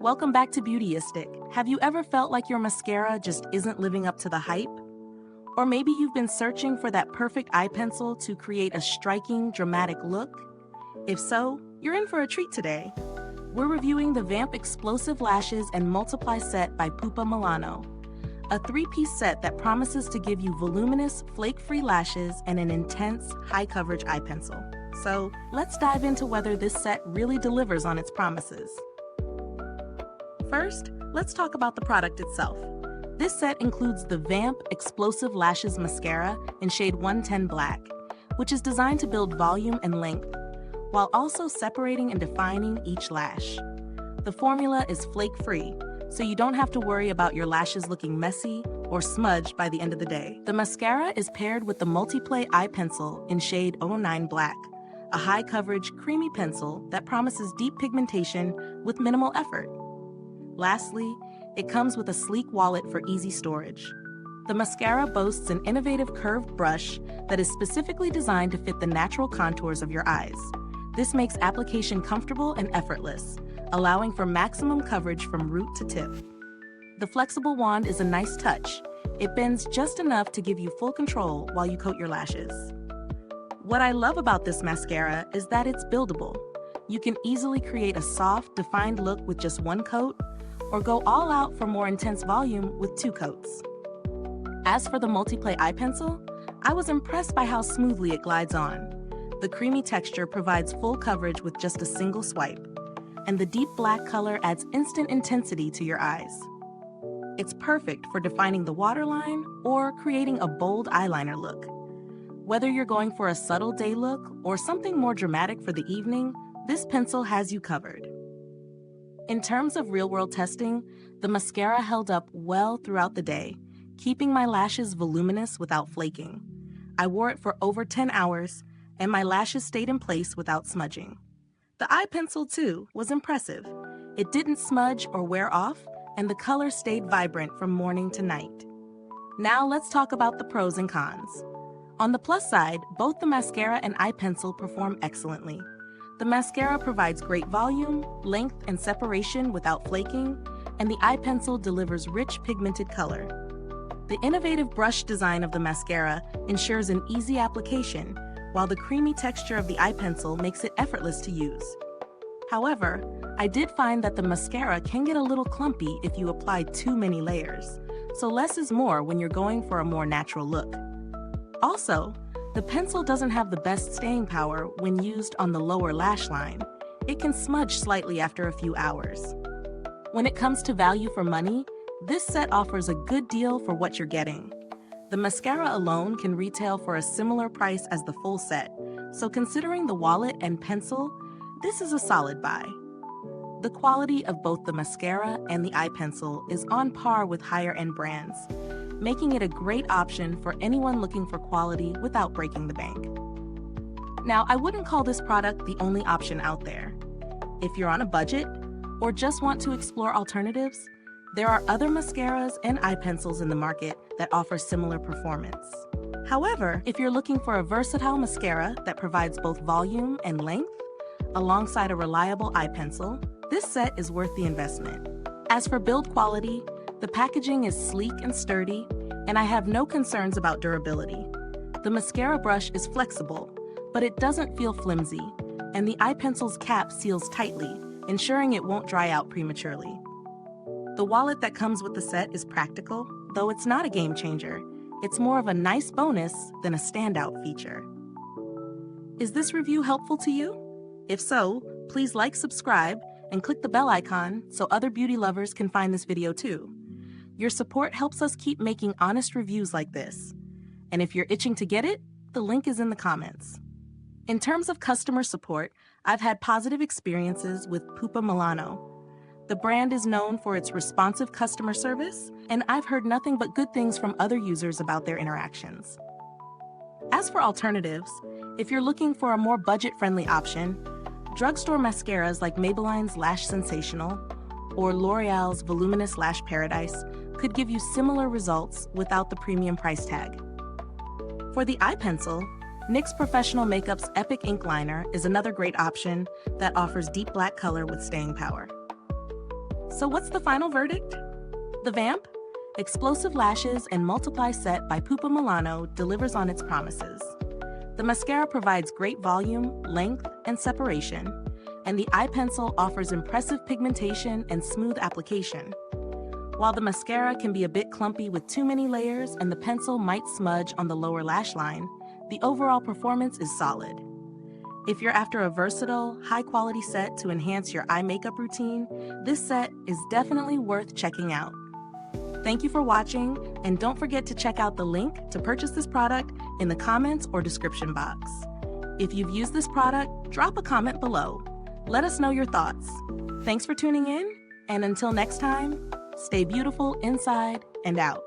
Welcome back to Beautyistic. Have you ever felt like your mascara just isn't living up to the hype? Or maybe you've been searching for that perfect eye pencil to create a striking, dramatic look? If so, you're in for a treat today. We're reviewing the Vamp Explosive Lashes and Multiply set by Pupa Milano, a three-piece set that promises to give you voluminous, flake-free lashes and an intense, high-coverage eye pencil. So, let's dive into whether this set really delivers on its promises. First, let's talk about the product itself. This set includes the Vamp Explosive Lashes Mascara in shade 110 Black, which is designed to build volume and length, while also separating and defining each lash. The formula is flake-free, so you don't have to worry about your lashes looking messy or smudged by the end of the day. The mascara is paired with the Multiplay Eye Pencil in shade 09 Black, a high-coverage, creamy pencil that promises deep pigmentation with minimal effort. Lastly, it comes with a sleek wallet for easy storage. The mascara boasts an innovative curved brush that is specifically designed to fit the natural contours of your eyes. This makes application comfortable and effortless, allowing for maximum coverage from root to tip. The flexible wand is a nice touch. It bends just enough to give you full control while you coat your lashes. What I love about this mascara is that it's buildable. You can easily create a soft, defined look with just one coat, or go all out for more intense volume with 2 coats. As for the Multiplay Eye Pencil, I was impressed by how smoothly it glides on. The creamy texture provides full coverage with just a single swipe, and the deep black color adds instant intensity to your eyes. It's perfect for defining the waterline or creating a bold eyeliner look. Whether you're going for a subtle day look or something more dramatic for the evening, this pencil has you covered. In terms of real-world testing, the mascara held up well throughout the day, keeping my lashes voluminous without flaking. I wore it for over 10 hours, and my lashes stayed in place without smudging. The eye pencil, too, was impressive. It didn't smudge or wear off, and the color stayed vibrant from morning to night. Now let's talk about the pros and cons. On the plus side, both the mascara and eye pencil perform excellently. The mascara provides great volume, length, and separation without flaking, and the eye pencil delivers rich pigmented color. The innovative brush design of the mascara ensures an easy application, while the creamy texture of the eye pencil makes it effortless to use. However, I did find that the mascara can get a little clumpy if you apply too many layers, so less is more when you're going for a more natural look. Also, the pencil doesn't have the best staying power when used on the lower lash line. It can smudge slightly after a few hours. When it comes to value for money, this set offers a good deal for what you're getting. The mascara alone can retail for a similar price as the full set, so considering the wallet and pencil, this is a solid buy. The quality of both the mascara and the eye pencil is on par with higher-end brands, making it a great option for anyone looking for quality without breaking the bank. Now, I wouldn't call this product the only option out there. If you're on a budget or just want to explore alternatives, there are other mascaras and eye pencils in the market that offer similar performance. However, if you're looking for a versatile mascara that provides both volume and length, alongside a reliable eye pencil, this set is worth the investment. As for build quality, the packaging is sleek and sturdy, and I have no concerns about durability. The mascara brush is flexible, but it doesn't feel flimsy, and the eye pencil's cap seals tightly, ensuring it won't dry out prematurely. The wallet that comes with the set is practical, though it's not a game changer. It's more of a nice bonus than a standout feature. Is this review helpful to you? If so, please like, subscribe, and click the bell icon so other beauty lovers can find this video too. Your support helps us keep making honest reviews like this. And if you're itching to get it, the link is in the comments. In terms of customer support, I've had positive experiences with Pupa Milano. The brand is known for its responsive customer service, and I've heard nothing but good things from other users about their interactions. As for alternatives, if you're looking for a more budget-friendly option, drugstore mascaras like Maybelline's Lash Sensational or L'Oreal's Voluminous Lash Paradise could give you similar results without the premium price tag. For the eye pencil, NYX Professional Makeup's Epic Ink Liner is another great option that offers deep black color with staying power. So what's the final verdict? The Vamp, Explosive Lashes and Multiply Set by Pupa Milano delivers on its promises. The mascara provides great volume, length, and separation, and the eye pencil offers impressive pigmentation and smooth application. While the mascara can be a bit clumpy with too many layers and the pencil might smudge on the lower lash line, the overall performance is solid. If you're after a versatile, high-quality set to enhance your eye makeup routine, this set is definitely worth checking out. Thank you for watching, and don't forget to check out the link to purchase this product in the comments or description box. If you've used this product, drop a comment below. Let us know your thoughts. Thanks for tuning in, and until next time, stay beautiful inside and out.